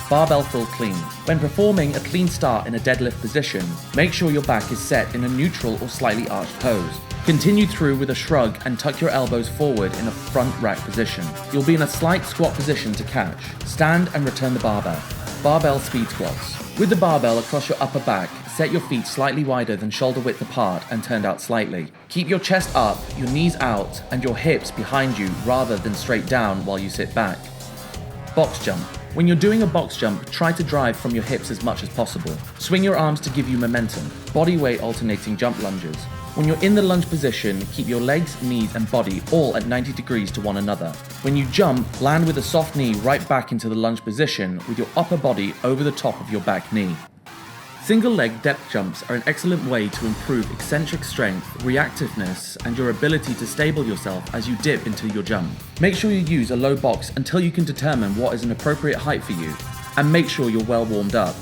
barbell full clean. When performing a clean start in a deadlift position, make sure your back is set in a neutral or slightly arched pose. Continue through with a shrug and tuck your elbows forward in a front rack position. You'll be in a slight squat position to catch. Stand and return the barbell. Barbell speed squats. With the barbell across your upper back, set your feet slightly wider than shoulder width apart and turned out slightly. Keep your chest up, your knees out, and your hips behind you rather than straight down while you sit back. Box jump. When you're doing a box jump, try to drive from your hips as much as possible. Swing your arms to give you momentum. Body weight alternating jump lunges. When you're in the lunge position, keep your legs, knees, and body all at 90 degrees to one another. When you jump, land with a soft knee right back into the lunge position with your upper body over the top of your back knee. Single leg depth jumps are an excellent way to improve eccentric strength, reactiveness, and your ability to stable yourself as you dip into your jump. Make sure you use a low box until you can determine what is an appropriate height for you, and make sure you're well warmed up.